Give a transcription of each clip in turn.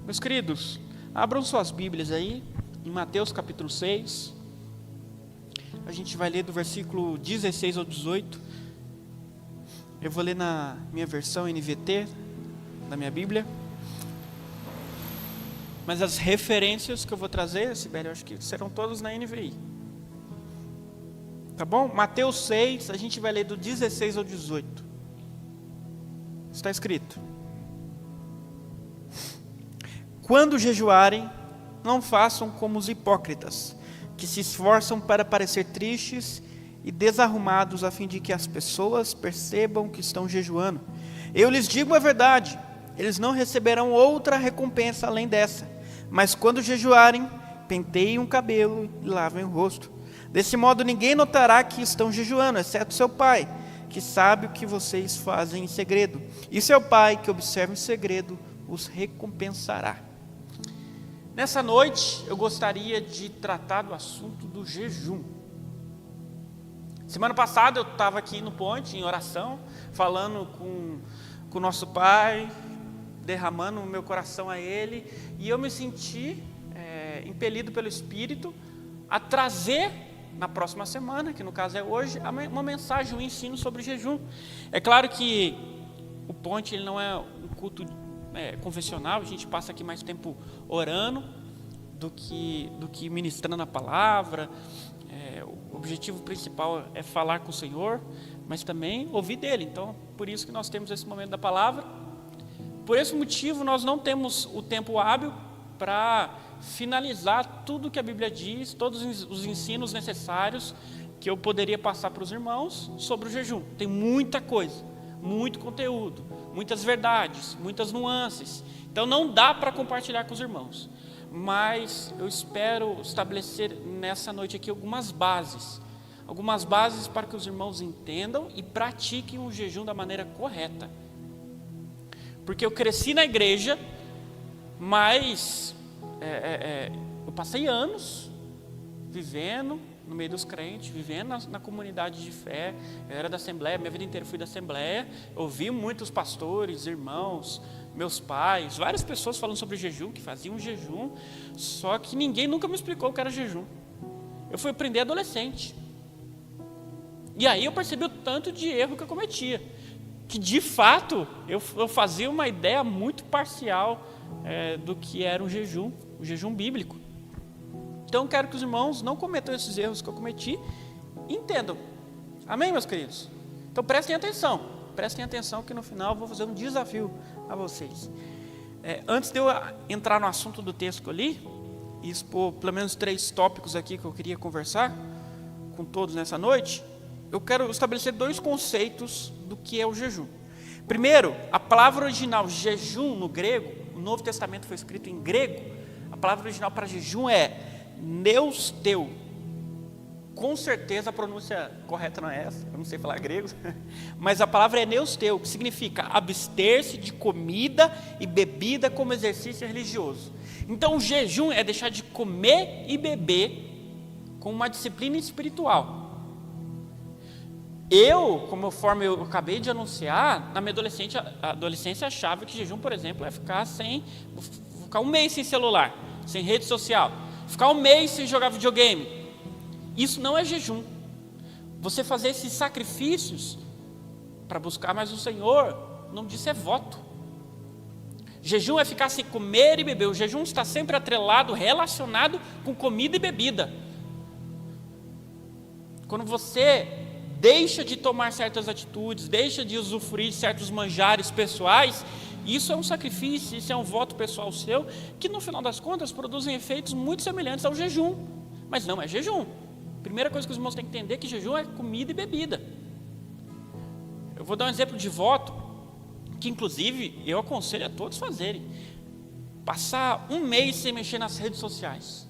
Meus queridos, abram suas Bíblias aí, em Mateus capítulo 6. A gente vai ler do versículo 16 ao 18. Eu vou ler na minha versão NVT, da minha Bíblia. Mas as referências que eu vou trazer, Sibeli, eu acho que serão todas na NVI. Tá bom? Mateus 6, a gente vai ler do 16 ao 18. Está escrito: quando jejuarem, não façam como os hipócritas, que se esforçam para parecer tristes e desarrumados, a fim de que as pessoas percebam que estão jejuando. Eu lhes digo a verdade, eles não receberão outra recompensa além dessa. Mas quando jejuarem, penteiem o cabelo e lavem o rosto. Desse modo ninguém notará que estão jejuando, exceto seu pai, que sabe o que vocês fazem em segredo. E seu pai, que observa em segredo, os recompensará. Nessa noite, eu gostaria de tratar do assunto do jejum. Semana passada eu estava aqui no Ponte, em oração, falando com o nosso Pai, derramando o meu coração a Ele, e eu me senti impelido pelo Espírito a trazer, na próxima semana, que no caso é hoje, uma mensagem, um ensino sobre jejum. É claro que o Ponte ele não é um culto convencional, a gente passa aqui mais tempo orando do que ministrando a palavra. O objetivo principal é falar com o Senhor, mas também ouvir dele. Então, por isso que nós temos esse momento da palavra. Por esse motivo, nós não temos o tempo hábil para finalizar tudo que a Bíblia diz, todos os ensinos necessários que eu poderia passar para os irmãos sobre o jejum. Tem muita coisa, muito conteúdo, muitas verdades, muitas nuances. Então não dá para compartilhar com os irmãos. Mas eu espero estabelecer nessa noite aqui algumas bases para que os irmãos entendam e pratiquem o jejum da maneira correta. Porque eu cresci na igreja, mas eu passei anos vivendo no meio dos crentes, vivendo na comunidade de fé. Eu era da Assembleia, minha vida inteira fui da Assembleia. Ouvi muitos pastores, irmãos, meus pais, várias pessoas falando sobre jejum, que faziam jejum, só que ninguém nunca me explicou o que era jejum. Eu fui aprender adolescente. E aí eu percebi o tanto de erro que eu cometia, que de fato eu fazia uma ideia muito parcial do que era o jejum bíblico. Então eu quero que os irmãos não cometam esses erros que eu cometi, entendam. Amém, meus queridos? Então prestem atenção que no final eu vou fazer um desafio a vocês. Antes de eu entrar no assunto do texto que eu li, e expor pelo menos 3 tópicos aqui que eu queria conversar com todos nessa noite, eu quero estabelecer 2 conceitos do que é o jejum. Primeiro, a palavra original jejum no grego, o Novo Testamento foi escrito em grego, a palavra original para jejum é neusteu. Com certeza a pronúncia correta não é essa, eu não sei falar grego, mas a palavra é neusteu, que significa abster-se de comida e bebida como exercício religioso. Então o jejum é deixar de comer e beber com uma disciplina espiritual. Conforme eu acabei de anunciar, na minha adolescência achava que jejum, por exemplo, é ficar um mês sem celular, sem rede social, ficar um mês sem jogar videogame. Isso não é jejum. Você fazer esses sacrifícios para buscar mais o Senhor, o nome disso é voto. Jejum é ficar sem comer e beber. O jejum está sempre atrelado, relacionado com comida e bebida. Quando você deixa de tomar certas atitudes, deixa de usufruir de certos manjares pessoais, isso é um sacrifício, isso é um voto pessoal seu, que no final das contas produzem efeitos muito semelhantes ao jejum, mas não é jejum. Primeira coisa que os irmãos têm que entender é que jejum é comida e bebida. Eu vou dar um exemplo de voto, que inclusive eu aconselho a todos fazerem. Passar um mês sem mexer nas redes sociais.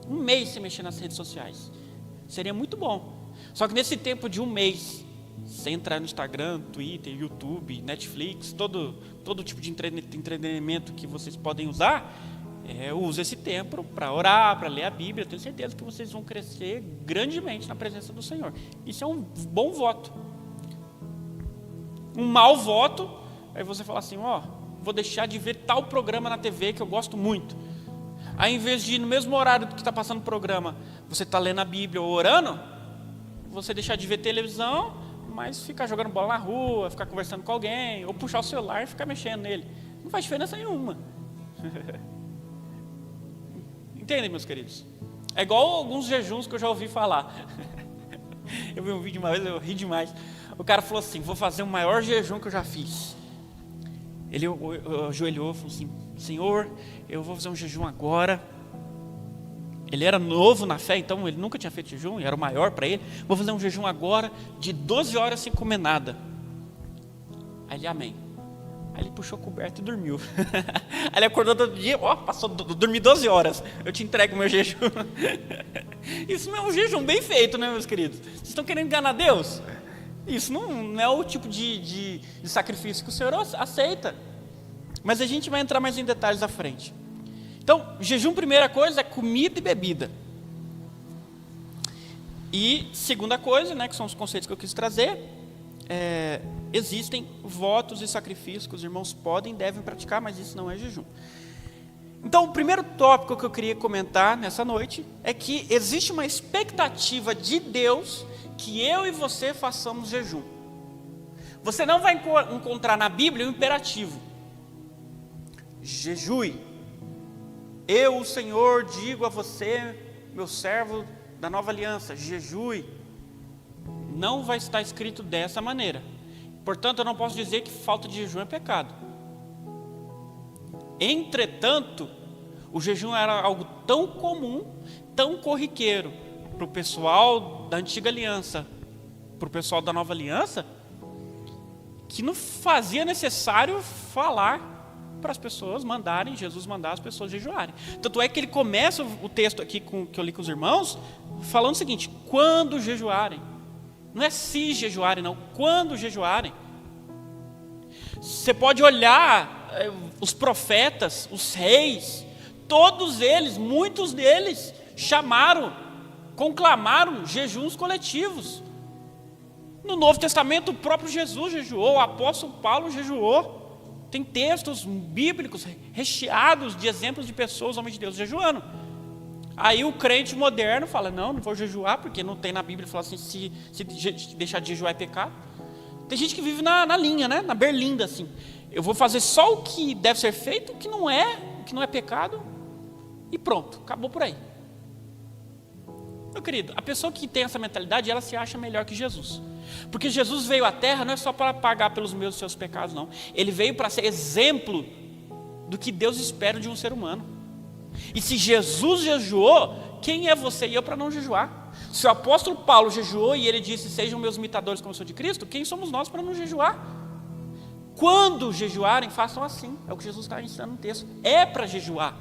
Um mês sem mexer nas redes sociais. Seria muito bom. Só que nesse tempo de um mês, sem entrar no Instagram, Twitter, YouTube, Netflix, todo tipo de entretenimento que vocês podem usar, use esse tempo para orar, para ler a Bíblia. Eu tenho certeza que vocês vão crescer grandemente na presença do Senhor. Isso é um bom voto. Um mau voto, aí você fala assim, vou deixar de ver tal programa na TV que eu gosto muito. Aí, em vez de, no mesmo horário que está passando o programa, você está lendo a Bíblia ou orando, você deixar de ver televisão, mas ficar jogando bola na rua, ficar conversando com alguém, ou puxar o celular e ficar mexendo nele. Não faz diferença nenhuma. Entendem, meus queridos? É igual alguns jejuns que eu já ouvi falar. Eu vi um vídeo uma vez, eu ri demais. O cara falou assim: vou fazer o maior jejum que eu já fiz. Ele ajoelhou e falou assim: Senhor, eu vou fazer um jejum agora. Ele era novo na fé, então ele nunca tinha feito jejum, era o maior para ele. Vou fazer um jejum agora de 12 horas sem comer nada. Aí ele, amém. Aí ele puxou a coberta e dormiu. Aí ele acordou todo dia, dormi 12 horas, eu te entrego o meu jejum. Isso não é um jejum bem feito, né, meus queridos? Vocês estão querendo enganar Deus? Isso não é o tipo de sacrifício que o Senhor aceita. Mas a gente vai entrar mais em detalhes à frente. Então, jejum, primeira coisa, é comida e bebida. E segunda coisa, né, que são os conceitos que eu quis trazer, existem votos e sacrifícios que os irmãos podem e devem praticar, mas isso não é jejum. Então, o primeiro tópico que eu queria comentar nessa noite é que existe uma expectativa de Deus que eu e você façamos jejum. Você não vai encontrar na Bíblia um imperativo: jejue. Eu, o Senhor, digo a você, meu servo da nova aliança, jejue. Não vai estar escrito dessa maneira. Portanto, eu não posso dizer que falta de jejum é pecado. Entretanto, o jejum era algo tão comum, tão corriqueiro para o pessoal da antiga aliança, para o pessoal da nova aliança, que não fazia necessário falar para as pessoas mandarem, Jesus mandar as pessoas jejuarem. Tanto é que ele começa o texto aqui que eu li com os irmãos, falando o seguinte: quando jejuarem. Não é se jejuarem, não, quando jejuarem. Você pode olhar os profetas, os reis, todos eles, muitos deles, conclamaram jejuns coletivos. No Novo Testamento, o próprio Jesus jejuou, o apóstolo Paulo jejuou. Tem textos bíblicos recheados de exemplos de pessoas, homens de Deus, jejuando. Aí o crente moderno fala: não vou jejuar, porque não tem na Bíblia, fala assim, se deixar de jejuar é pecado. Tem gente que vive na linha, né? Na berlinda, assim. Eu vou fazer só o que deve ser feito, o que não é pecado, e pronto, acabou por aí. Meu querido, a pessoa que tem essa mentalidade, ela se acha melhor que Jesus. Porque Jesus veio à Terra não é só para pagar pelos meus e seus pecados, não. Ele veio para ser exemplo do que Deus espera de um ser humano. E se Jesus jejuou, quem é você e eu para não jejuar? Se o apóstolo Paulo jejuou e ele disse: sejam meus imitadores como eu sou de Cristo, quem somos nós para não jejuar? Quando jejuarem, façam assim. É o que Jesus está ensinando no texto. É para jejuar.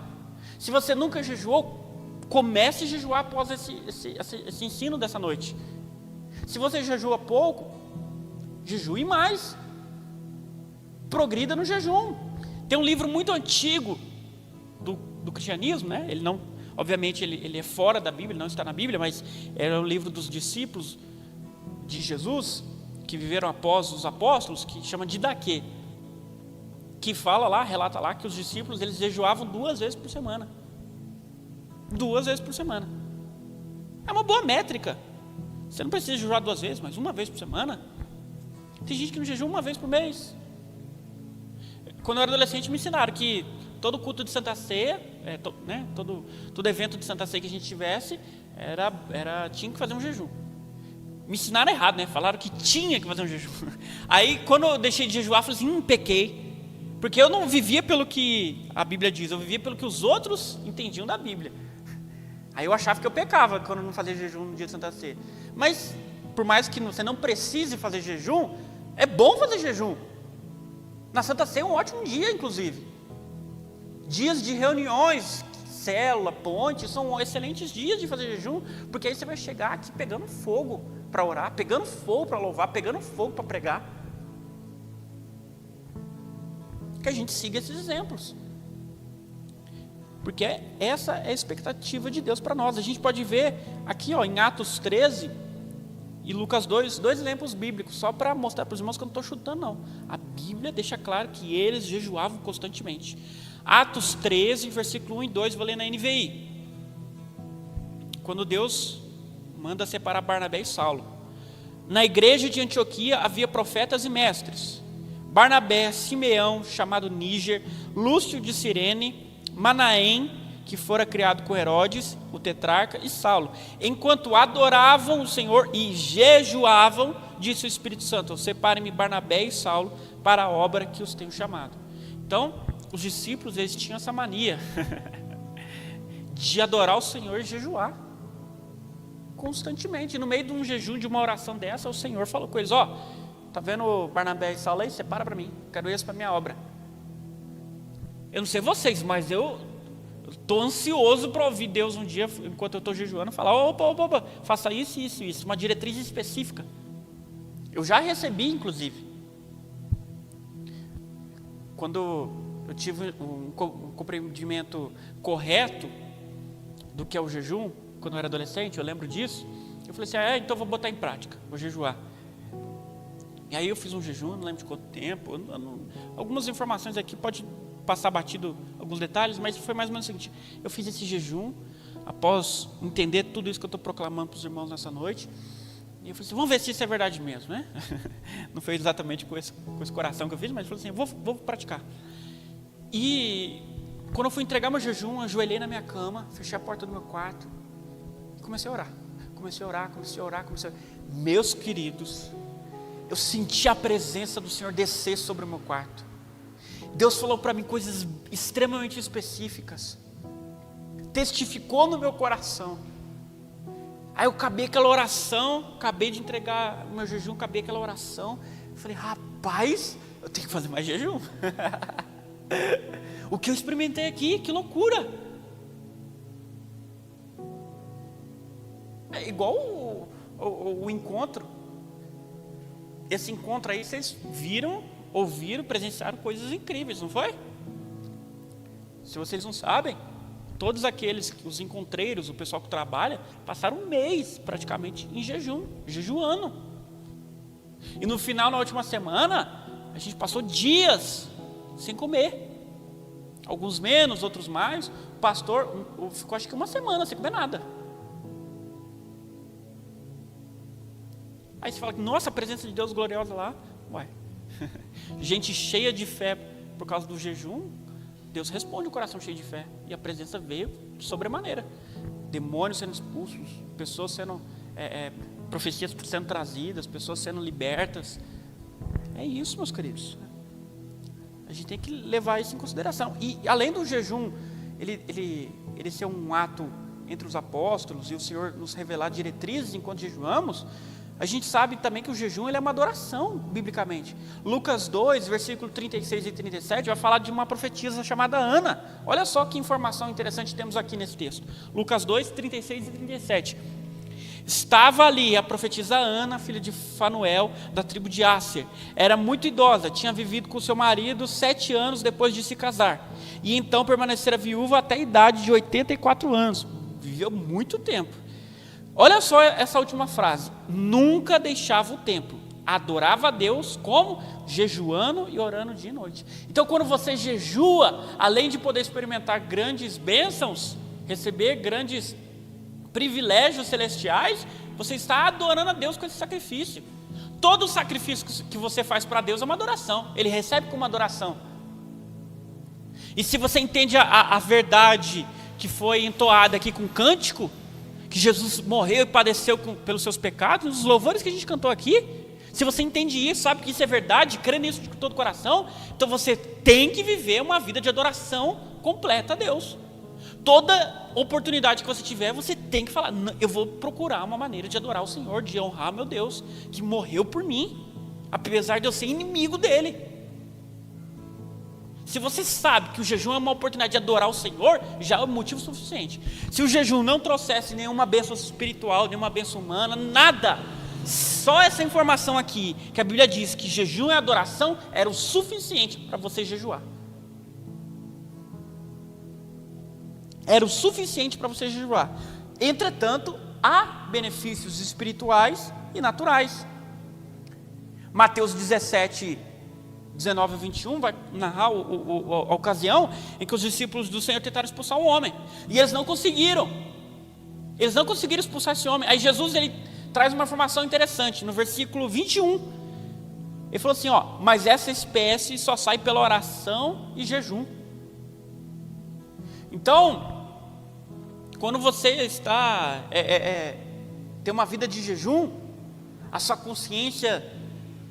Se você nunca jejuou, comece a jejuar após esse ensino dessa noite. Se você jejua pouco, jejue mais. Progrida no jejum. Tem um livro muito antigo do cristianismo, né? Ele não, obviamente, ele é fora da Bíblia, não está na Bíblia, mas era o livro dos discípulos de Jesus, que viveram após os apóstolos, que chama Didaquê, que relata lá que os discípulos, eles jejuavam 2 vezes por semana. 2 vezes por semana. É uma boa métrica. Você não precisa jejuar 2 vezes, mas 1 vez por semana. Tem gente que não jejua 1 vez por mês. Quando eu era adolescente, me ensinaram que todo culto de Santa Ceia, todo evento de Santa Ceia que a gente tivesse, tinha que fazer um jejum. Me ensinaram errado, né? Falaram que tinha que fazer um jejum. Aí, quando eu deixei de jejuar, eu falei assim: pequei. Porque eu não vivia pelo que a Bíblia diz, eu vivia pelo que os outros entendiam da Bíblia. Aí eu achava que eu pecava quando eu não fazia jejum no dia de Santa Ceia. Mas, por mais que você não precise fazer jejum, é bom fazer jejum. Na Santa Ceia é um ótimo dia, inclusive. Dias de reuniões, célula, ponte, são excelentes dias de fazer jejum, porque aí você vai chegar aqui pegando fogo para orar, pegando fogo para louvar, pegando fogo para pregar. Que a gente siga esses exemplos. Porque essa é a expectativa de Deus para nós. A gente pode ver aqui, em Atos 13, E Lucas 2, dois exemplos bíblicos, só para mostrar para os irmãos que eu não estou chutando, não. A Bíblia deixa claro que eles jejuavam constantemente. Atos 13, versículo 1 e 2, vou ler na NVI. Quando Deus manda separar Barnabé e Saulo. Na igreja de Antioquia havia profetas e mestres. Barnabé, Simeão, chamado Níger, Lúcio de Cirene, Manaém, que fora criado com Herodes, o tetrarca, e Saulo. Enquanto adoravam o Senhor e jejuavam, disse o Espírito Santo: separem-me Barnabé e Saulo para a obra que os tenho chamado. Então, os discípulos, eles tinham essa mania de adorar o Senhor e jejuar constantemente. E no meio de um jejum, de uma oração dessa, o Senhor falou com eles: ó, tá vendo Barnabé e Saulo aí? Separa para mim, quero eles para a minha obra. Eu não sei vocês, mas eu estou ansioso para ouvir Deus um dia, enquanto eu estou jejuando, falar: opa, faça isso, uma diretriz específica. Eu já recebi, inclusive. Quando eu tive um compreendimento correto do que é o jejum, quando eu era adolescente, eu lembro disso, eu falei assim: então eu vou botar em prática, vou jejuar. E aí eu fiz um jejum, não lembro de quanto tempo, algumas informações aqui pode passar batido alguns detalhes, mas foi mais ou menos o seguinte: eu fiz esse jejum, após entender tudo isso que eu estou proclamando para os irmãos nessa noite, e eu falei assim: vamos ver se isso é verdade mesmo, né? Não foi exatamente com esse coração que eu fiz, mas eu falei assim: vou praticar. E quando eu fui entregar meu jejum, ajoelhei na minha cama, fechei a porta do meu quarto e comecei a orar. Comecei a orar. Meus queridos, eu senti a presença do Senhor descer sobre o meu quarto. Deus falou para mim coisas extremamente específicas, testificou no meu coração. Aí eu acabei aquela oração, acabei de entregar o meu jejum, acabei aquela oração, falei: rapaz, eu tenho que fazer mais jejum. O que eu experimentei aqui, que loucura. É igual o encontro. Esse encontro aí, vocês viram, ouviram, presenciaram coisas incríveis, não foi? Se vocês não sabem, todos aqueles, os encontreiros, o pessoal que trabalha, passaram um mês praticamente em jejum, jejuando. E no final, na última semana, a gente passou dias sem comer. Alguns menos, outros mais. O pastor ficou acho que uma semana sem comer nada. Aí você fala: nossa, a presença de Deus gloriosa lá. Uai, gente cheia de fé por causa do jejum, Deus responde o coração cheio de fé. E a presença veio de sobremaneira. Demônios sendo expulsos, pessoas sendo, profecias sendo trazidas, pessoas sendo libertas. É isso, meus queridos. A gente tem que levar isso em consideração. E além do jejum, ele ser um ato entre os apóstolos e o Senhor nos revelar diretrizes enquanto jejuamos, a gente sabe também que o jejum ele é uma adoração, biblicamente. Lucas 2, versículo 36 e 37, vai falar de uma profetisa chamada Ana. Olha só que informação interessante temos aqui nesse texto. Lucas 2, 36 e 37. Estava ali a profetisa Ana, filha de Fanuel, da tribo de Asser. Era muito idosa, tinha vivido com seu marido 7 anos depois de se casar. E então permanecera viúva até a idade de 84 anos. Viveu muito tempo. Olha só essa última frase: nunca deixava o templo, adorava a Deus como? Jejuando e orando dia e noite. Então quando você jejua, além de poder experimentar grandes bênçãos, receber grandes privilégios celestiais, você está adorando a Deus com esse sacrifício. Todo sacrifício que você faz para Deus é uma adoração, Ele recebe como adoração. E se você entende a verdade que foi entoada aqui com cântico, que Jesus morreu e padeceu pelos seus pecados, os louvores que a gente cantou aqui, se você entende isso, sabe que isso é verdade, crê nisso de todo o coração, então você tem que viver uma vida de adoração completa a Deus. Toda oportunidade que você tiver, você tem que falar: eu vou procurar uma maneira de adorar o Senhor, de honrar meu Deus, que morreu por mim, apesar de eu ser inimigo dele. Se você sabe que o jejum é uma oportunidade de adorar o Senhor, já é um motivo suficiente. Se o jejum não trouxesse nenhuma bênção espiritual, nenhuma bênção humana, nada, só essa informação aqui, que a Bíblia diz que jejum é adoração, era o suficiente para você jejuar. Era o suficiente para você jejuar. Entretanto, há benefícios espirituais e naturais. Mateus 17, 19 e 21 vai narrar a ocasião em que os discípulos do Senhor tentaram expulsar um homem, e eles não conseguiram. Eles não conseguiram expulsar esse homem. Aí Jesus, ele traz uma informação interessante, no versículo 21. Ele falou assim, mas essa espécie só sai pela oração e jejum. Então, quando você está tem uma vida de jejum, a sua consciência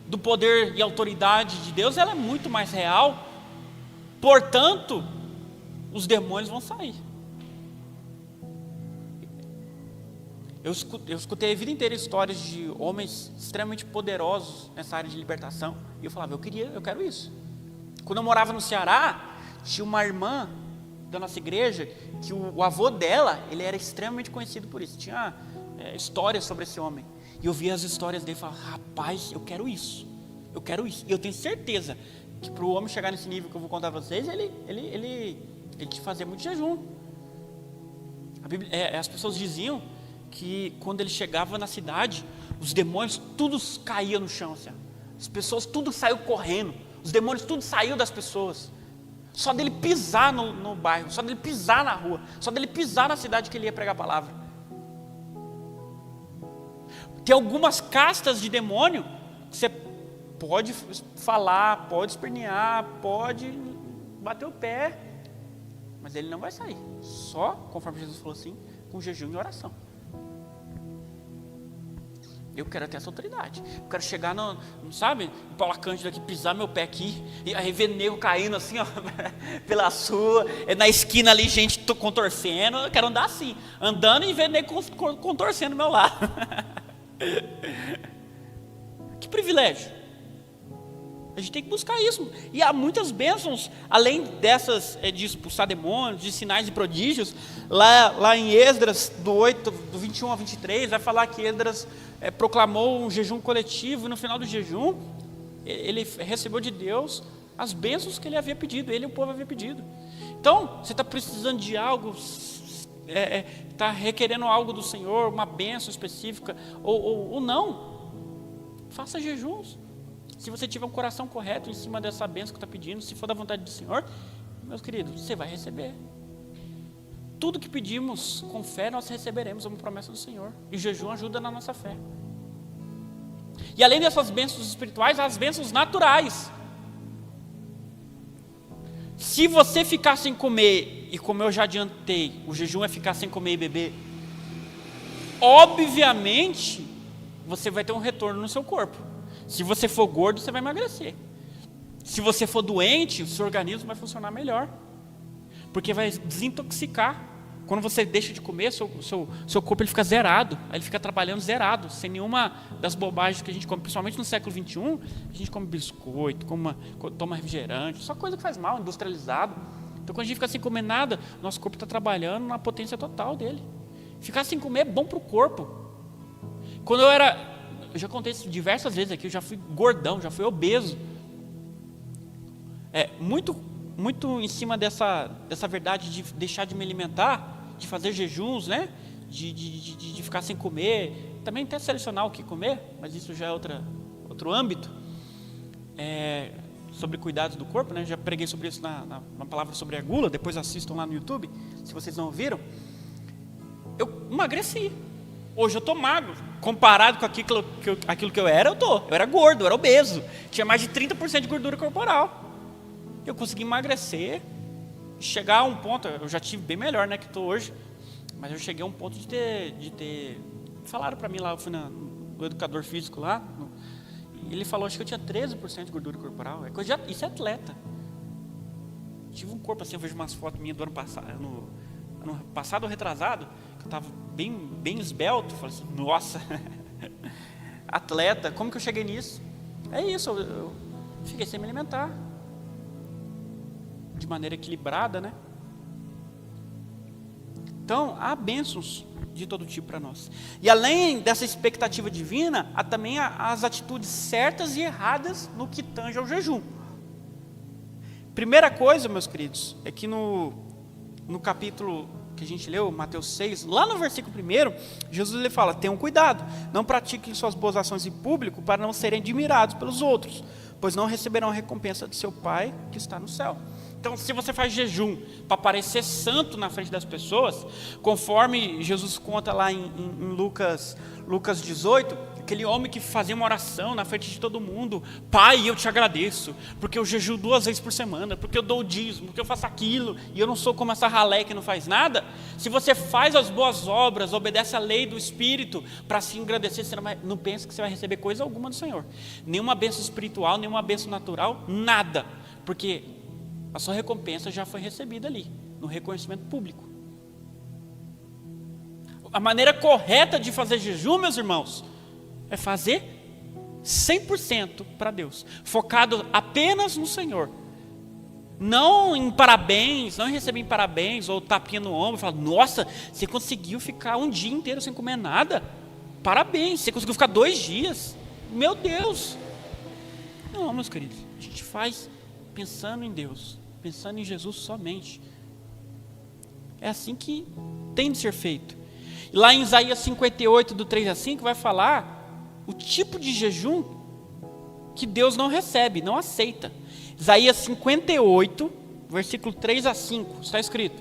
do poder e autoridade de Deus, ela é muito mais real. Portanto, os demônios vão sair. Eu escutei a vida inteira histórias de homens extremamente poderosos nessa área de libertação, e eu falava, eu quero isso. Quando eu morava no Ceará, tinha uma irmã da nossa igreja, que o avô dela, ele era extremamente conhecido por isso, tinha histórias sobre esse homem, e eu via as histórias dele e falava, rapaz, eu quero isso, e eu tenho certeza que para o homem chegar nesse nível que eu vou contar para vocês, ele tinha que fazer muito jejum. As pessoas diziam que quando ele chegava na cidade, os demônios todos caíam no chão, assim, as pessoas tudo saiu correndo, os demônios tudo saiu das pessoas, só dele pisar no bairro, só dele pisar na rua, só dele pisar na cidade que ele ia pregar a palavra. Tem algumas castas de demônio que você pode falar, pode espernear, pode bater o pé, mas ele não vai sair, só, conforme Jesus falou assim, com jejum e oração. Eu quero ter essa autoridade. Eu quero chegar sabe, Paula Cândida aqui, pisar meu pé aqui, e aí ver nego caindo assim, pela sua, na esquina ali, gente contorcendo. Eu quero andar assim, andando e ver nego contorcendo do meu lado. Que privilégio. A gente tem que buscar isso. E há muitas bênçãos, além dessas de expulsar demônios, de sinais e prodígios. Lá em Esdras, do 21 a 23, vai falar que Esdras proclamou um jejum coletivo, e no final do jejum, ele recebeu de Deus as bênçãos que ele havia pedido, ele e o povo havia pedido. Então, você está precisando de algo, está requerendo algo do Senhor, uma bênção específica, ou não, faça jejuns. Se você tiver um coração correto em cima dessa bênção que está pedindo, se for da vontade do Senhor, meus queridos, você vai receber. Tudo que pedimos com fé, nós receberemos, é uma promessa do Senhor. E o jejum ajuda na nossa fé. E além dessas bênçãos espirituais, as bênçãos naturais. Se você ficar sem comer, e como eu já adiantei, o jejum é ficar sem comer e beber, obviamente, você vai ter um retorno no seu corpo. Se você for gordo, você vai emagrecer. Se você for doente, o seu organismo vai funcionar melhor, porque vai desintoxicar. Quando você deixa de comer, seu corpo ele fica zerado, aí ele fica trabalhando zerado, sem nenhuma das bobagens que a gente come, principalmente no século XXI, a gente come biscoito, toma refrigerante, só coisa que faz mal, industrializado. Então quando a gente fica sem comer nada, nosso corpo está trabalhando na potência total dele. Ficar sem comer é bom para o corpo. Quando eu já contei isso diversas vezes aqui, eu já fui gordão, já fui obeso. Muito em cima dessa verdade de deixar de me alimentar, de fazer jejuns, né? De ficar sem comer, também até selecionar o que comer, mas isso já é outro âmbito. Sobre cuidados do corpo, né? Já preguei sobre isso na palavra sobre a gula, depois assistam lá no YouTube, se vocês não ouviram. Eu emagreci. Hoje eu estou magro, comparado com aquilo que eu era, eu era gordo, eu era obeso, tinha mais de 30% de gordura corporal. Eu consegui emagrecer, chegar a um ponto, eu já tive bem melhor, né, que estou hoje, mas eu cheguei a um ponto de ter falaram para mim lá, eu fui no educador físico lá, e ele falou, acho que eu tinha 13% de gordura corporal, isso é atleta. Tive um corpo assim, eu vejo umas fotos minhas do ano passado ou retrasado, que eu estava bem esbelto, falei assim, nossa, atleta, como que eu cheguei nisso? É isso, eu fiquei sem me alimentar, de maneira equilibrada, né? Então, há bênçãos de todo tipo para nós. E além dessa expectativa divina, há também as atitudes certas e erradas no que tange ao jejum. Primeira coisa, meus queridos, é que no capítulo que a gente leu, Mateus 6, lá no versículo 1, Jesus ele fala: tenham cuidado, não pratiquem suas boas ações em público para não serem admirados pelos outros, pois não receberão a recompensa de seu Pai que está no céu. Então, se você faz jejum para parecer santo na frente das pessoas, conforme Jesus conta lá em Lucas 18, aquele homem que fazia uma oração na frente de todo mundo: Pai, eu te agradeço, porque eu jejuo 2 vezes por semana, porque eu dou o dízimo, porque eu faço aquilo, e eu não sou como essa ralé que não faz nada. Se você faz as boas obras, obedece a lei do Espírito para se engrandecer, você não pensa que você vai receber coisa alguma do Senhor, nenhuma bênção espiritual, nenhuma bênção natural, nada, porque a sua recompensa já foi recebida ali, no reconhecimento público. A maneira correta de fazer jejum, meus irmãos, é fazer 100% para Deus, focado apenas no Senhor. Não em parabéns, não em receber parabéns ou tapinha no ombro, falar: nossa, você conseguiu ficar um dia inteiro sem comer nada, parabéns, você conseguiu ficar 2 dias, meu Deus. Não, meus queridos, a gente faz pensando em Deus, pensando em Jesus somente. É assim que tem de ser feito. Lá em Isaías 58, do 3 a 5, vai falar o tipo de jejum que Deus não recebe, não aceita. Isaías 58, versículo 3 a 5, está escrito: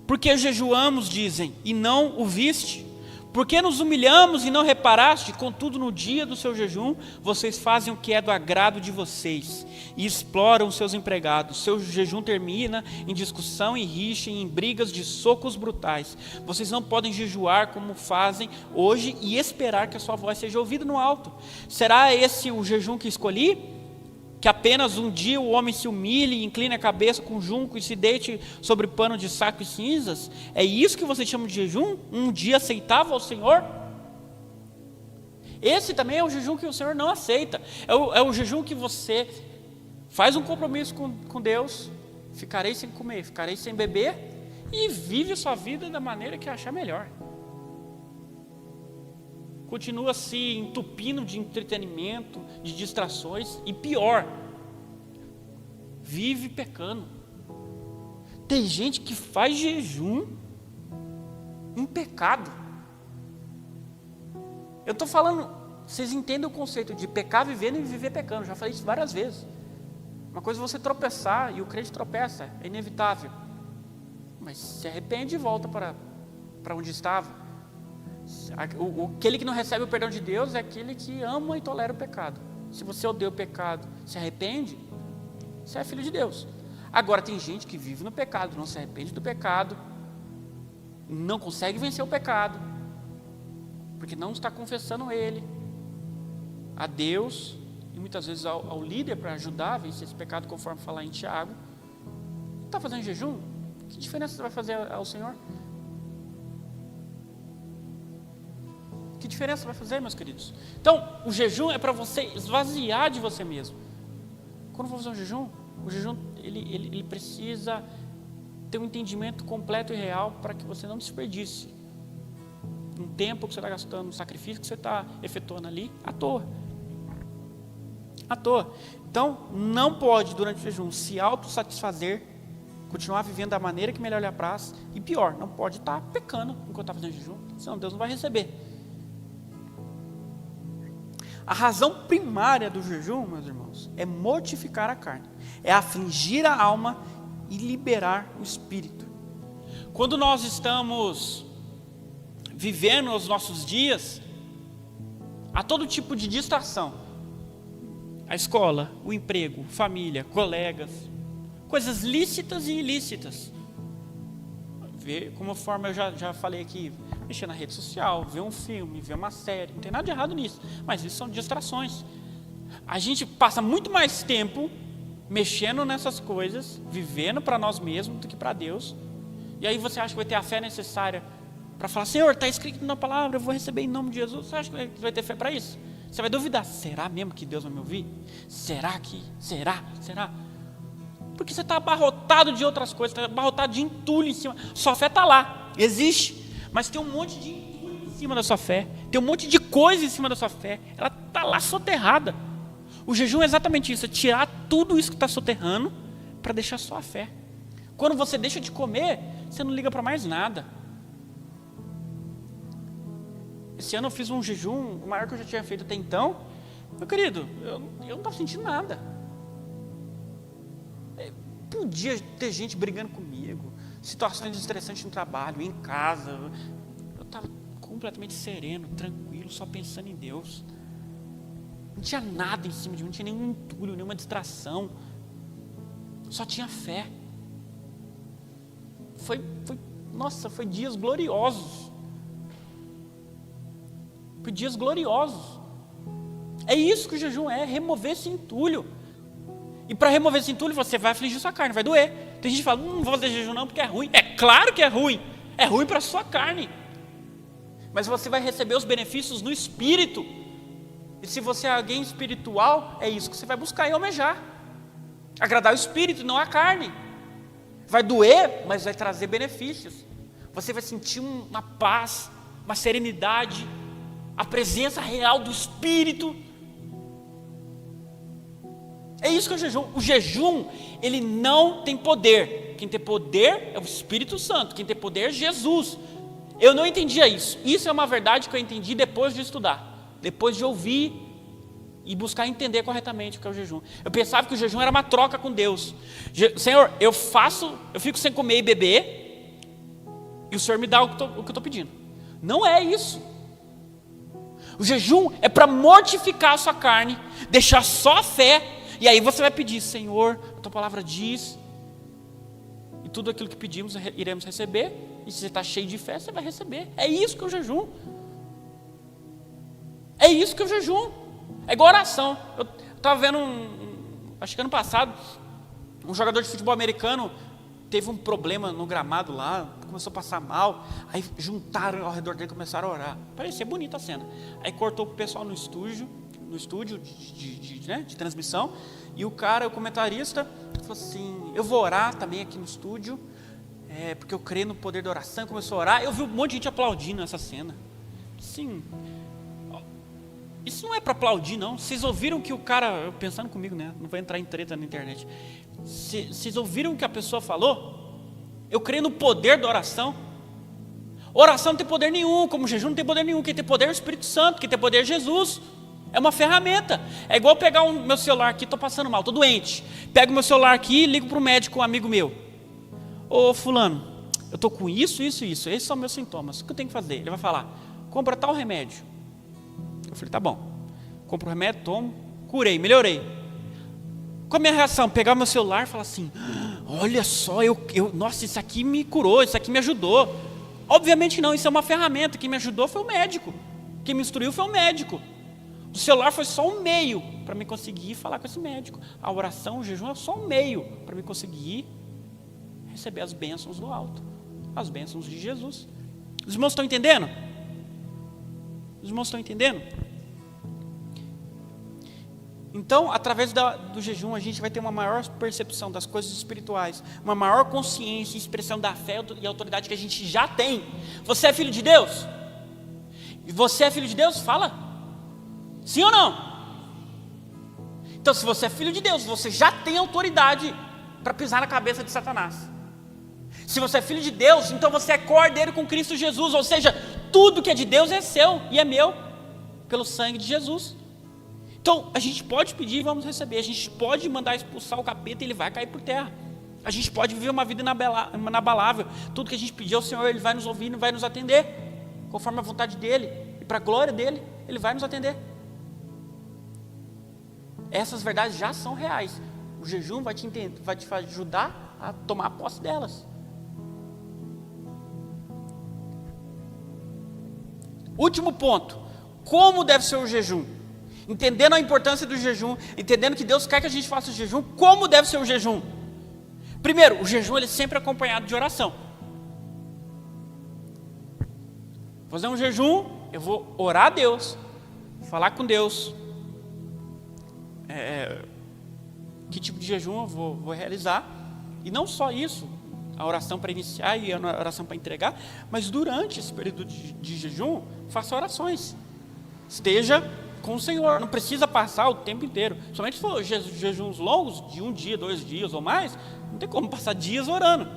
porque jejuamos, dizem, e não o viste? Porque nos humilhamos e não reparaste? Contudo, no dia do seu jejum, vocês fazem o que é do agrado de vocês e exploram os seus empregados. Seu jejum termina em discussão e rixa e em brigas de socos brutais. Vocês não podem jejuar como fazem hoje e esperar que a sua voz seja ouvida no alto. Será esse o jejum que escolhi? Que apenas um dia o homem se humilhe, incline a cabeça com junco e se deite sobre pano de saco e cinzas? É isso que você chama de jejum? Um dia aceitável ao Senhor? Esse também é o jejum que o Senhor não aceita. É o jejum que você faz um compromisso com Deus: ficarei sem comer, ficarei sem beber, e vive a sua vida da maneira que achar melhor. Continua se entupindo de entretenimento, de distrações, e pior, vive pecando. Tem gente que faz jejum em pecado. Eu estou falando, vocês entendem o conceito de pecar vivendo e viver pecando. Já falei isso várias vezes. Uma coisa é você tropeçar, e o crente tropeça, é inevitável, mas se arrepende e volta para onde estava. Aquele que não recebe o perdão de Deus é aquele que ama e tolera o pecado. Se você odeia o pecado, se arrepende, você é filho de Deus. Agora, tem gente que vive no pecado, não se arrepende do pecado, não consegue vencer o pecado, porque não está confessando ele a Deus e muitas vezes ao líder para ajudar a vencer esse pecado, conforme falar em Tiago. Está fazendo jejum? Que diferença você vai fazer ao Senhor? Que diferença vai fazer, meus queridos? Então, o jejum é para você esvaziar de você mesmo. Quando for fazer um jejum, o jejum ele precisa ter um entendimento completo e real para que você não desperdice um tempo que você está gastando, um sacrifício que você está efetuando ali, à toa. À toa. Então, não pode, durante o jejum, se autossatisfazer, continuar vivendo da maneira que melhor lhe apraz, e pior, não pode estar pecando enquanto está fazendo jejum, senão Deus não vai receber. A razão primária do jejum, meus irmãos, é mortificar a carne, é afligir a alma e liberar o espírito. Quando nós estamos vivendo os nossos dias, há todo tipo de distração. A escola, o emprego, família, colegas, coisas lícitas e ilícitas. Conforme eu já falei aqui, mexer na rede social, ver um filme, ver uma série, não tem nada de errado nisso, mas isso são distrações. A gente passa muito mais tempo mexendo nessas coisas, vivendo para nós mesmos do que para Deus, e aí você acha que vai ter a fé necessária para falar: Senhor, está escrito na palavra, eu vou receber em nome de Jesus. Você acha que vai ter fé para isso? Você vai duvidar: será mesmo que Deus vai me ouvir? Será? Porque você está abarrotado de outras coisas, está abarrotado de entulho em cima. Sua fé está lá, existe, mas tem um monte de entulho em cima da sua fé, tem um monte de coisa em cima da sua fé, ela está lá soterrada. O jejum é exatamente isso, é tirar tudo isso que está soterrando para deixar só a fé. Quando você deixa de comer, você não liga para mais nada. Esse ano eu fiz um jejum, o maior que eu já tinha feito até então. Meu querido, eu não estava sentindo nada. Podia ter gente brigando comigo, situações estressantes no trabalho, em casa. Eu estava completamente sereno, tranquilo, só pensando em Deus. Não tinha nada em cima de mim, não tinha nenhum entulho, nenhuma distração. Só tinha fé. Foi dias gloriosos. Foi dias gloriosos. É isso que o jejum é, remover esse entulho. E para remover esse entulho, você vai afligir sua carne, vai doer. Tem gente que fala, não vou fazer jejum não, porque é ruim. É claro que é ruim. É ruim para a sua carne. Mas você vai receber os benefícios no espírito. E se você é alguém espiritual, é isso que você vai buscar e almejar. Agradar o espírito, não a carne. Vai doer, mas vai trazer benefícios. Você vai sentir uma paz, uma serenidade, a presença real do espírito. É isso que é o jejum. O jejum, ele não tem poder. Quem tem poder é o Espírito Santo. Quem tem poder é Jesus. Eu não entendia isso. Isso é uma verdade que eu entendi depois de estudar. Depois de ouvir e buscar entender corretamente o que é o jejum. Eu pensava que o jejum era uma troca com Deus. Senhor, eu fico sem comer e beber, e o Senhor me dá o que eu estou pedindo. Não é isso. O jejum é para mortificar a sua carne, deixar só a fé. E aí você vai pedir, Senhor, a tua palavra diz, e tudo aquilo que pedimos iremos receber, e se você está cheio de fé, você vai receber. É isso que é o jejum. É isso que é o jejum. É igual oração. Eu estava vendo, acho que ano passado, um jogador de futebol americano teve um problema no gramado lá, começou a passar mal, aí juntaram ao redor dele e começaram a orar. Parecia bonita a cena. Aí cortou o pessoal no estúdio de transmissão, e o comentarista, falou assim, eu vou orar também aqui no estúdio, porque eu creio no poder da oração. Começou a orar, eu vi um monte de gente aplaudindo essa cena. Sim, isso não é para aplaudir não. Vocês ouviram que o cara, pensando comigo, né, não vou entrar em treta na internet, vocês ouviram o que a pessoa falou? Eu creio no poder da oração. Oração não tem poder nenhum, como jejum não tem poder nenhum. Quem tem poder é o Espírito Santo, quem tem poder é Jesus. É uma ferramenta. É igual pegar o meu celular aqui, estou passando mal, estou doente. Pego o meu celular aqui e ligo para o médico, um amigo meu. Ô fulano, eu estou com isso. Esses são meus sintomas. O que eu tenho que fazer? Ele vai falar, compra tal remédio. Eu falei, tá bom. Compro o remédio, tomo, curei, melhorei. Qual a minha reação? Pegar o meu celular e falar assim, olha só, nossa, isso aqui me curou, isso aqui me ajudou. Obviamente não, isso é uma ferramenta. Quem me ajudou foi o médico. Quem me instruiu foi o médico. O celular foi só um meio para me conseguir falar com esse médico. A oração, o jejum é só um meio para me conseguir receber as bênçãos do alto. As bênçãos de Jesus. Os irmãos estão entendendo? Os irmãos estão entendendo? Então, através do jejum, a gente vai ter uma maior percepção das coisas espirituais, uma maior consciência e expressão da fé e autoridade que a gente já tem. Você é filho de Deus? E você é filho de Deus? Fala. Sim ou não? Então, se você é filho de Deus, você já tem autoridade para pisar na cabeça de Satanás. Se você é filho de Deus, então você é cordeiro com Cristo Jesus. Ou seja, tudo que é de Deus é seu e é meu, pelo sangue de Jesus. Então, a gente pode pedir e vamos receber. A gente pode mandar expulsar o capeta e ele vai cair por terra. A gente pode viver uma vida inabalável. Tudo que a gente pedir ao Senhor, Ele vai nos ouvir e vai nos atender, conforme a vontade dEle. E para a glória dEle, Ele vai nos atender. Essas verdades já são reais. O jejum vai te ajudar a tomar posse delas. Último ponto. Como deve ser o jejum? Entendendo a importância do jejum, entendendo que Deus quer que a gente faça o jejum, como deve ser o jejum? Primeiro, o jejum ele é sempre acompanhado de oração. Vou fazer um jejum, eu vou orar a Deus, falar com Deus. Que tipo de jejum eu vou realizar? E não só isso, a oração para iniciar e a oração para entregar, mas durante esse período de jejum, faça orações. Esteja com o Senhor, não precisa passar o tempo inteiro. Somente se for jejuns longos, de 1 dia, 2 dias ou mais, não tem como passar dias orando.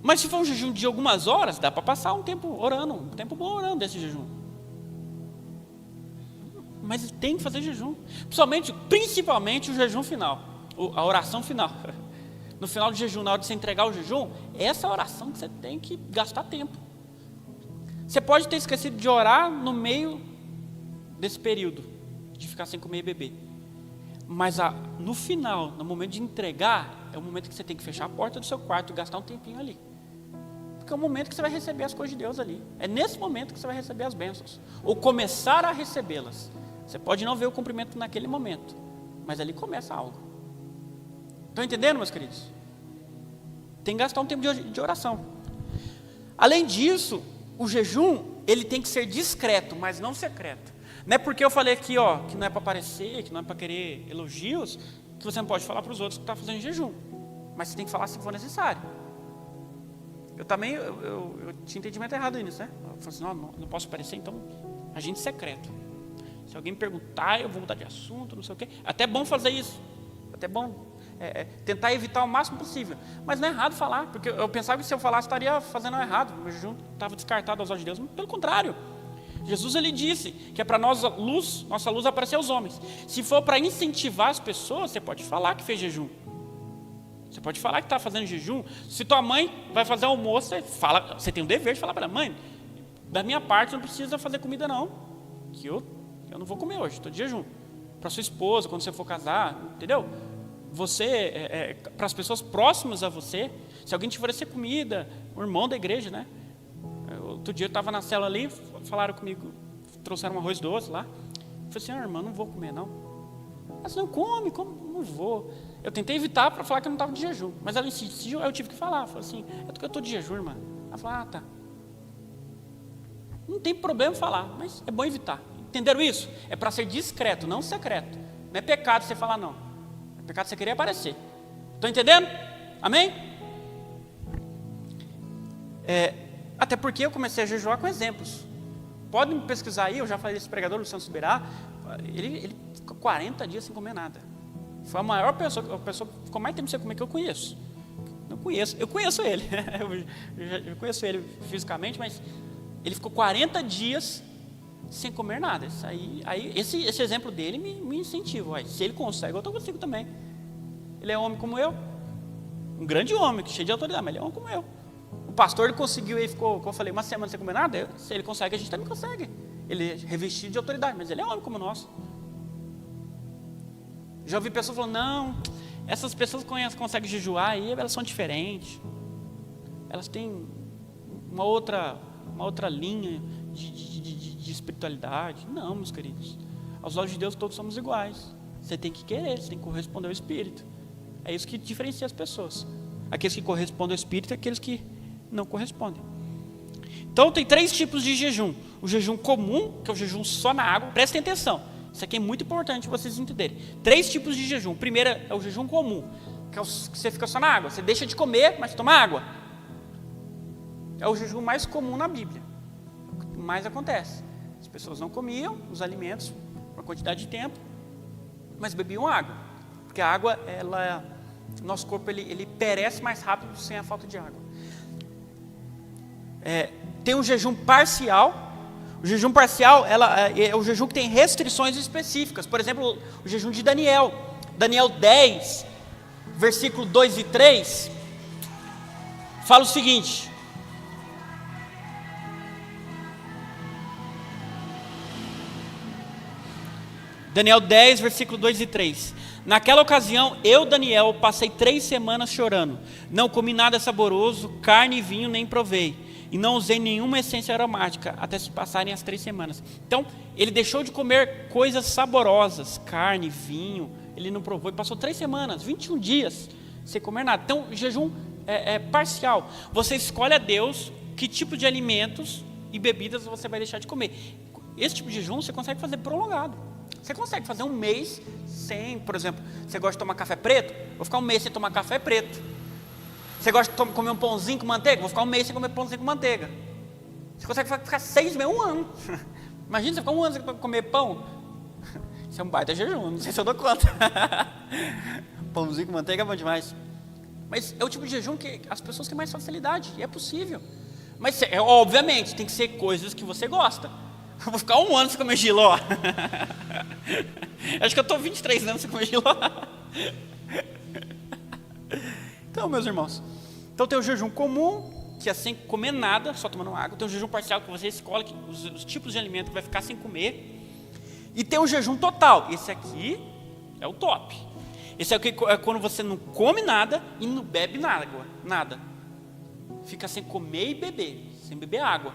Mas se for um jejum de algumas horas, dá para passar um tempo orando, um tempo bom orando desse jejum. Mas tem que fazer jejum, principalmente o jejum final, a oração final. No final do jejum, na hora de você entregar o jejum, é essa oração que você tem que gastar tempo. Você pode ter esquecido de orar no meio desse período, de ficar sem comer e beber. Mas no final, no momento de entregar, é o momento que você tem que fechar a porta do seu quarto e gastar um tempinho ali. Porque é o momento que você vai receber as coisas de Deus ali. É nesse momento que você vai receber as bênçãos. Ou começar a recebê-las. Você pode não ver o cumprimento naquele momento, mas ali começa algo. Estão entendendo, meus queridos? Tem que gastar um tempo de oração. Além disso, o jejum, ele tem que ser discreto, mas não secreto. Não é porque eu falei aqui, que não é para aparecer, que não é para querer elogios, que você não pode falar para os outros que está fazendo jejum. Mas você tem que falar se for necessário. Eu também, eu tinha entendimento errado nisso, né? Eu falei assim, não posso aparecer, então, agente secreto. Se alguém me perguntar, eu vou mudar de assunto, não sei o quê. Até bom fazer isso. Até bom tentar evitar o máximo possível. Mas não é errado falar, porque eu pensava que se eu falasse, estaria fazendo errado. O jejum estava descartado aos olhos de Deus. Pelo contrário. Jesus, ele disse que é para nós nossa luz aparecer aos homens. Se for para incentivar as pessoas, você pode falar que fez jejum. Você pode falar que está fazendo jejum. Se tua mãe vai fazer almoço, você tem o dever de falar para ela, mãe, da minha parte não precisa fazer comida não, que eu não vou comer hoje, estou de jejum. Para sua esposa, quando você for casar, entendeu? Você, para as pessoas próximas a você, se alguém te oferecer comida, um irmão da igreja, né? Outro dia eu estava na cela ali, falaram comigo, trouxeram um arroz doce lá. Eu falei assim, irmã, não vou comer não. Ela disse, não, come, não vou. Eu tentei evitar para falar que eu não estava de jejum, mas ela insistiu, eu tive que falar. Falei assim, eu estou de jejum, irmã. Ela falou, tá. Não tem problema falar, mas é bom evitar. Entenderam isso? É para ser discreto, não secreto. Não é pecado você falar não. É pecado você querer aparecer. Estão entendendo? Amém? Até porque eu comecei a jejuar com exemplos. Podem pesquisar aí, eu já falei desse pregador, Luciano Subirá, ele ficou 40 dias sem comer nada. Foi a pessoa que ficou mais tempo sem comer que eu conheço. Eu conheço ele. eu conheço ele fisicamente, mas ele ficou 40 dias sem comer nada. Esse exemplo dele me incentiva. Se ele consegue, eu consigo também. Ele é homem como eu. Um grande homem, cheio de autoridade, mas ele é homem como eu. O pastor, ele conseguiu, ele ficou, como eu falei, uma semana sem comer nada. Se ele consegue, a gente também consegue. Ele é revestido de autoridade, mas ele é homem como nós. Já ouvi pessoas falando, não, essas pessoas que conseguem jejuar aí, elas são diferentes. Elas têm uma outra linha de espiritualidade. Não, meus queridos. Aos olhos de Deus todos somos iguais. Você tem que querer, você tem que corresponder ao Espírito. É isso que diferencia as pessoas. Aqueles que correspondem ao Espírito e aqueles que não correspondem. Então tem 3 tipos de jejum. O jejum comum, que é o jejum só na água. Prestem atenção. Isso aqui é muito importante vocês entenderem. 3 tipos de jejum. O primeiro é o jejum comum, que é o que você fica só na água. Você deixa de comer, mas toma água. É o jejum mais comum na Bíblia. O que mais acontece. As pessoas não comiam os alimentos por uma quantidade de tempo, mas bebiam água. Porque a água, nosso corpo ele perece mais rápido sem a falta de água. Tem um jejum parcial. O jejum parcial é o jejum que tem restrições específicas. Por exemplo, o jejum de Daniel. Daniel 10, versículo 2 e 3, fala o seguinte. Daniel 10, versículo 2 e 3. Naquela ocasião, eu, Daniel, passei 3 semanas chorando. Não comi nada saboroso, carne e vinho nem provei. E não usei nenhuma essência aromática, até se passarem as 3 semanas. Então, ele deixou de comer coisas saborosas, carne, vinho. Ele não provou, e passou 3 semanas, 21 dias, sem comer nada. Então, o jejum é parcial. Você escolhe a Deus que tipo de alimentos e bebidas você vai deixar de comer. Esse tipo de jejum você consegue fazer prolongado. Você consegue fazer um mês sem, por exemplo, você gosta de tomar café preto? Vou ficar um mês sem tomar café preto. Você gosta de comer um pãozinho com manteiga? Vou ficar um mês sem comer pãozinho com manteiga. Você consegue ficar 6 meses, 1 ano. Imagina você ficar 1 ano sem comer pão. Isso é um baita jejum, não sei se eu dou conta. Pãozinho com manteiga é bom demais. Mas é o tipo de jejum que as pessoas têm mais facilidade, e é possível. Mas, obviamente, tem que ser coisas que você gosta. Eu vou ficar 1 ano sem comer jiló. Acho que eu estou 23 anos sem comer jiló. Então, meus irmãos, tem o jejum comum, que é sem comer nada, só tomando água. Tem o jejum parcial, que você escolhe os tipos de alimento que vai ficar sem comer. E tem o jejum total. Esse aqui é o top. Esse aqui é quando você não come nada e não bebe nada. Fica sem comer e beber, sem beber água.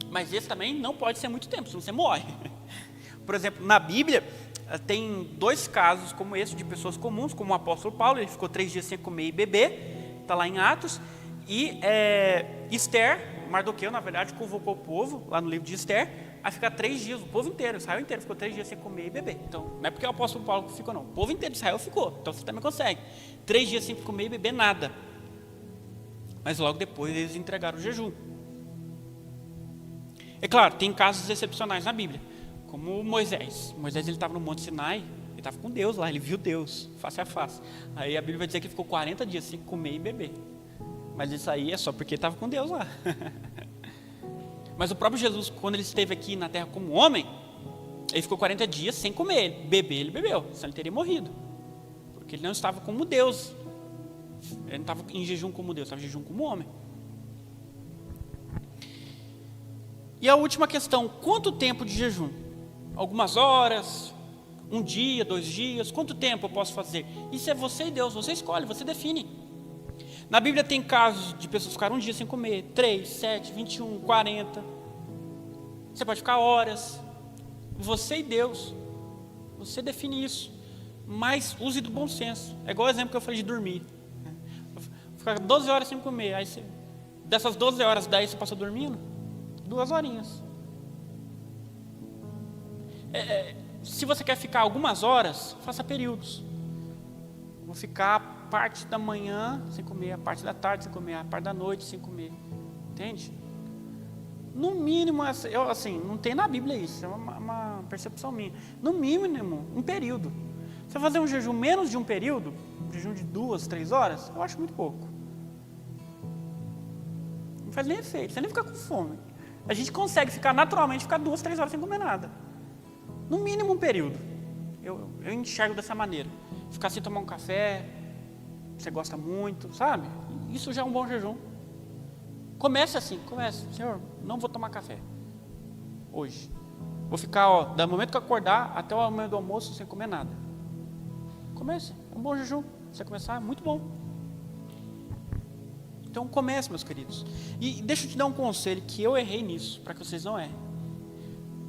Mas esse também não pode ser muito tempo, senão você morre. Por exemplo, na Bíblia, tem 2 casos como esse de pessoas comuns, como o apóstolo Paulo, ele ficou 3 dias sem comer e beber, está lá em Atos. E Esther, Mardoqueu, na verdade, convocou o povo, lá no livro de Esther, a ficar 3 dias, o povo inteiro, Israel inteiro, ficou 3 dias sem comer e beber. Então, não é porque o apóstolo Paulo ficou, não. O povo inteiro de Israel ficou, então você também consegue. 3 dias sem comer e beber nada. Mas logo depois eles entregaram o jejum. É claro, tem casos excepcionais na Bíblia, como Moisés. Moisés, ele estava no Monte Sinai, ele estava com Deus lá, ele viu Deus, face a face. Aí a Bíblia vai dizer que ele ficou 40 dias sem comer e beber. Mas isso aí é só porque estava com Deus lá. Mas o próprio Jesus, quando ele esteve aqui na terra como homem, ele ficou 40 dias sem comer, beber ele bebeu, senão ele teria morrido. Porque ele não estava como Deus. Ele não estava em jejum como Deus, estava em jejum como homem. E a última questão, quanto tempo de jejum? Algumas horas, 1 dia, 2 dias, quanto tempo eu posso fazer? Isso é você e Deus, você escolhe, você define. Na Bíblia tem casos de pessoas ficarem 1 dia sem comer, 3, 7, 21, 40. Você pode ficar horas. Você e Deus, você define isso. Mas use do bom senso. É igual o exemplo que eu falei de dormir. Ficar 12 horas sem comer, aí dessas 12 horas, 10 você passou dormindo? 2 horinhas. Se você quer ficar algumas horas, faça períodos. Vou ficar parte da manhã sem comer, a parte da tarde sem comer, a parte da noite sem comer. Entende? No mínimo, não tem na Bíblia isso, é uma percepção minha. No mínimo, um período. Se eu fazer um jejum menos de um período, um jejum de 2, 3 horas, eu acho muito pouco. Não faz nem efeito, você nem fica com fome. A gente consegue naturalmente ficar 2, 3 horas sem comer nada. No mínimo um período. Eu enxergo dessa maneira. Ficar sem tomar um café, você gosta muito, sabe? Isso já é um bom jejum. Comece assim, Senhor, não vou tomar café hoje. Vou ficar, do momento que eu acordar até o momento do almoço sem comer nada. Comece, é um bom jejum. Você começar, é muito bom. Então comece, meus queridos. E deixa eu te dar um conselho, que eu errei nisso, para que vocês não errem.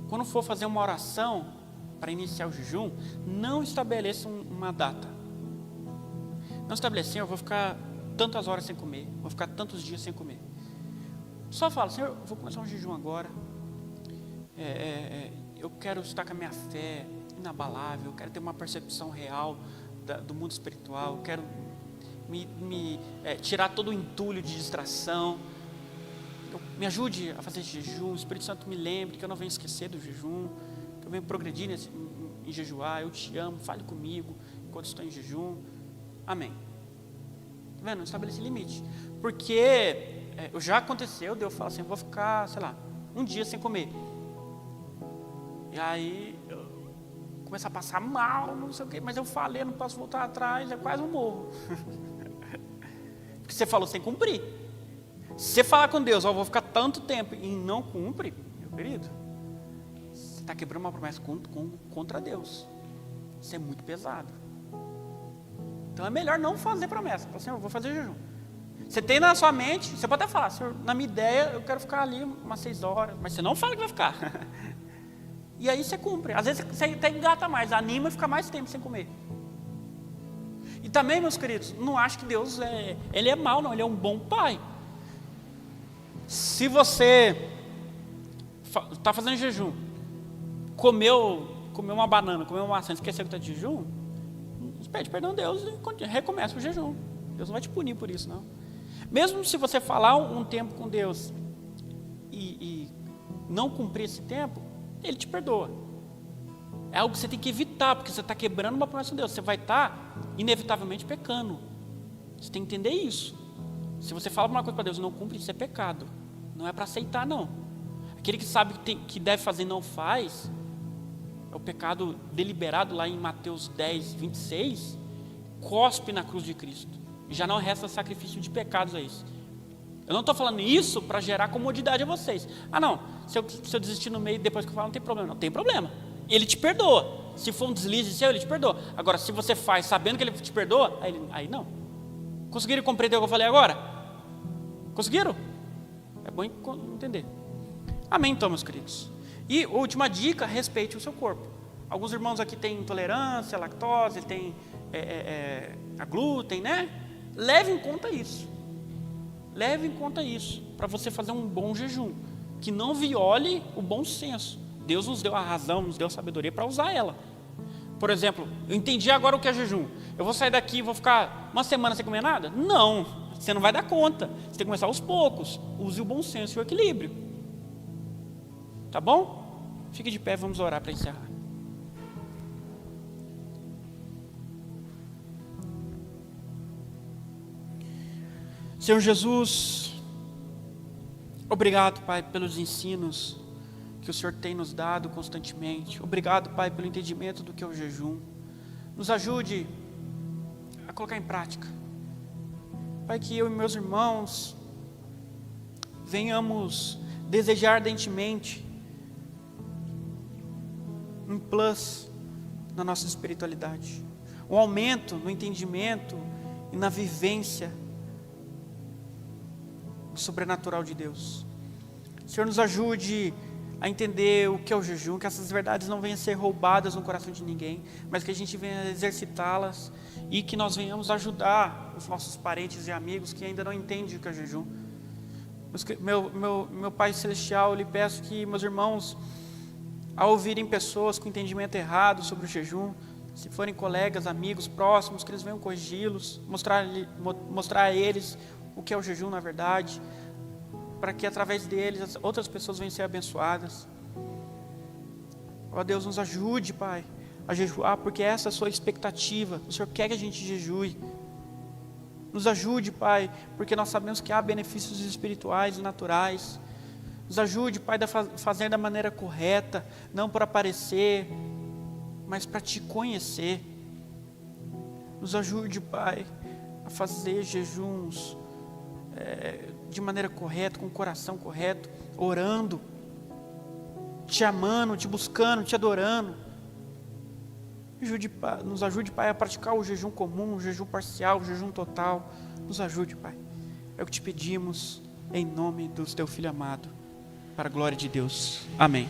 Quando for fazer uma oração para iniciar o jejum, não estabeleça uma data. Não estabeleça, Senhor, eu vou ficar tantas horas sem comer, vou ficar tantos dias sem comer. Só fala, Senhor, eu vou começar um jejum agora. Eu quero estar com a minha fé inabalável, eu quero ter uma percepção real do mundo espiritual, eu quero tirar todo o entulho de distração. Me ajude a fazer esse jejum. O Espírito Santo me lembre que eu não venho esquecer do jejum, que eu venho progredir em jejuar. Eu te amo, fale comigo enquanto estou em jejum. Amém. Tá vendo? Eu estabeleci limite, porque já aconteceu de eu falar assim, vou ficar, sei lá, 1 dia sem comer, e aí eu começar a passar mal, não sei o quê, mas eu falei, não posso voltar atrás, é quase um morro. Porque você falou sem cumprir. Se você falar com Deus, vou ficar tanto tempo e não cumpre, meu querido, você está quebrando uma promessa contra Deus. Isso é muito pesado. Então é melhor não fazer promessa. Fala assim, eu vou fazer jejum. Você tem na sua mente, você pode até falar, Senhor, na minha ideia eu quero ficar ali umas 6 horas, mas você não fala que vai ficar. E aí você cumpre. Às vezes você até engata mais, anima e fica mais tempo sem comer. E também, meus queridos, não acho que Deus ele é mau, não, ele é um bom pai. Se você está fazendo jejum, comeu uma banana, comeu uma maçã, esqueceu que está de jejum, pede perdão a Deus e recomeça o jejum. Deus não vai te punir por isso, não. Mesmo se você falar um tempo com Deus e não cumprir esse tempo, Ele te perdoa. É algo que você tem que evitar, porque você está quebrando uma promessa de Deus. Você vai estar, inevitavelmente, pecando. Você tem que entender isso. Se você fala uma coisa para Deus e não cumpre, isso é pecado. Não é para aceitar, não. Aquele que sabe que deve fazer e não faz, é o pecado deliberado lá em Mateus 10, 26, cospe na cruz de Cristo. E já não resta sacrifício de pecados a isso. Eu não estou falando isso para gerar comodidade a vocês. Ah não, se eu desistir no meio depois que eu falo, não tem problema. Não tem problema. Ele te perdoa. Se for um deslize seu, ele te perdoa. Agora, se você faz sabendo que ele te perdoa, aí não. Conseguiram compreender o que eu falei agora? Conseguiram? É bom entender. Amém, então, meus queridos. E última dica, respeite o seu corpo. Alguns irmãos aqui têm intolerância à lactose, têm a glúten, né? Leve em conta isso. Leve em conta isso, para você fazer um bom jejum, que não viole o bom senso. Deus nos deu a razão, nos deu a sabedoria para usar ela. Por exemplo, eu entendi agora o que é jejum. Eu vou sair daqui e vou ficar uma semana sem comer nada? Não, você não vai dar conta. Você tem que começar aos poucos. Use o bom senso e o equilíbrio. Tá bom? Fique de pé, vamos orar para encerrar. Senhor Jesus, obrigado, Pai, pelos ensinos que o Senhor tem nos dado constantemente. Obrigado, Pai, pelo entendimento do que é o jejum. Nos ajude a colocar em prática. Pai, que eu e meus irmãos venhamos desejar ardentemente um plus na nossa espiritualidade, um aumento no entendimento e na vivência do sobrenatural de Deus. O Senhor nos ajude a entender o que é o jejum, que essas verdades não venham a ser roubadas no coração de ninguém, mas que a gente venha exercitá-las e que nós venhamos ajudar os nossos parentes e amigos que ainda não entendem o que é jejum. Meu Pai Celestial, eu lhe peço que meus irmãos, ao ouvirem pessoas com entendimento errado sobre o jejum, se forem colegas, amigos, próximos, que eles venham corrigi-los, mostrar a eles o que é o jejum na verdade, para que através deles outras pessoas venham ser abençoadas. Ó Deus, nos ajude, Pai, a jejuar, porque essa é a sua expectativa. O Senhor quer que a gente jejue. Nos ajude, Pai, porque nós sabemos que há benefícios espirituais e naturais. Nos ajude, Pai, a fazer da maneira correta, não por aparecer, mas para Te conhecer. Nos ajude, Pai, a fazer jejuns de maneira correta, com o coração correto, orando, Te amando, Te buscando, Te adorando. Nos ajude, Pai, a praticar o jejum comum, o jejum parcial, o jejum total. Nos ajude, Pai. É o que Te pedimos, em nome do Teu Filho amado, para a glória de Deus. Amém.